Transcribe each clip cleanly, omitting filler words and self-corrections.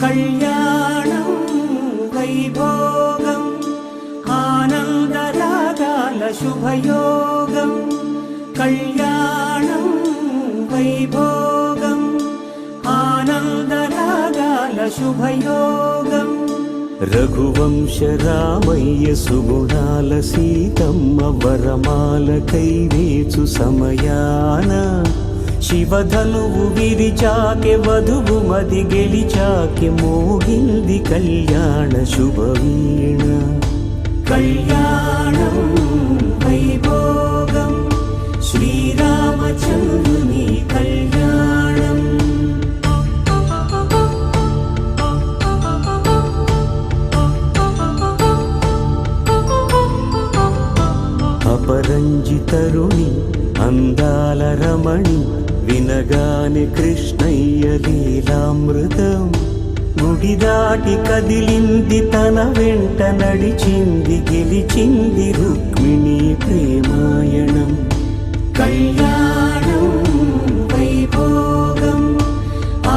కళ్యాణం వైభోగం ఆనందరాగాల శుభయోగం కళ్యాణం వైభోగం ఆనందరాగాల శుభయోగం రఘువంశ రామయ్య సుగుణాల సీతమ్మ వరమాల కైవేచు సమయాన శివధనువు విరిచాకె వధువు మది గెలిచాకె మోగింది కళ్యాణ శుభవీణ కళ్యాణం వైభోగం శ్రీరామచంద్రుని కళ్యాణం అపరంజి తరుణి అందాల రమణి వినగానే కృష్ణయ్య లీలామృతం గుడి దాటి కదిలింది తన వెంట నడిచింది గెలిచింది రుక్మిణి ప్రేమాయణం కళ్యాణం వైభోగం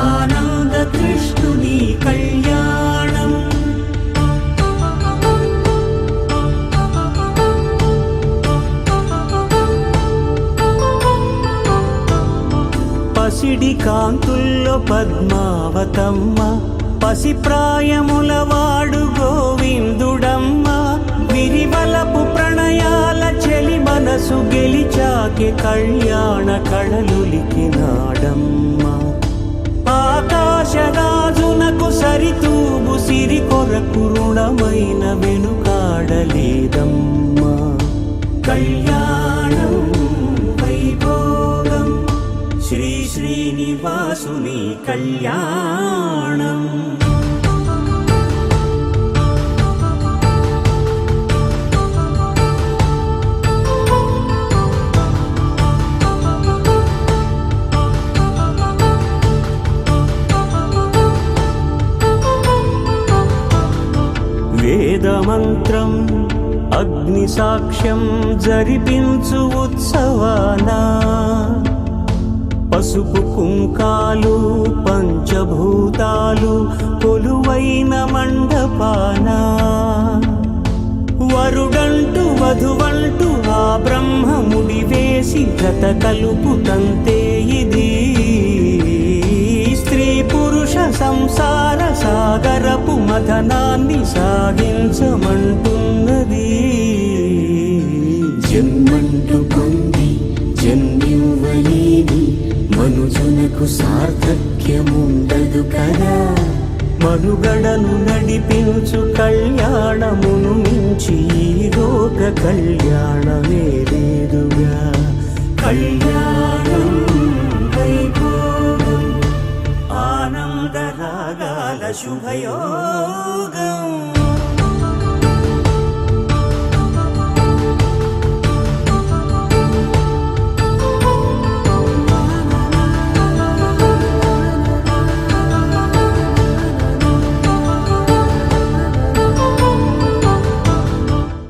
ఆనంద కృష్ణుని కళ్యాణం పసిడి కాంతుల్లో పద్మావతమ్మ పసిప్రాయముల వాడు గోవిందుడమ్మ విరివలపు ప్రణయాల చెలి మనసు గెలిచాకె కళ్యాణ కళలులికినాడమ్మ ఆకాశరాజునకు సరితూగు సిరి కొరకు రుణమైన వెనుకాడలేదమ్మ కళ్యాణం వైభోగం శ్రీ శ్రీనివాసుని కళ్యాణం వేదమంత్రం అగ్ని సాక్ష్యం జరిపించు ఉత్సవానా పసుపు కుంకాలు పంచభూతాలు కొలువైన మండపాన వరుడంటూ వధువంటూ ఆ బ్రహ్మముడి వేసి జత కలుపుతంతే ఇది స్త్రీ పురుష సంసార సాగరపు మథనాన్ని సాగించమంటున్నది జన్మంటూ పొంది జన్మివ్వలేని మనుజునకు సార్థక్యముండదు కదా మనుగడను నడిపించు కళ్యాణమును మించి ఈ లోక కళ్యాణమే లేదుగా కళ్యాణం వైభోగం ఆనందరాగాల శుభయోగం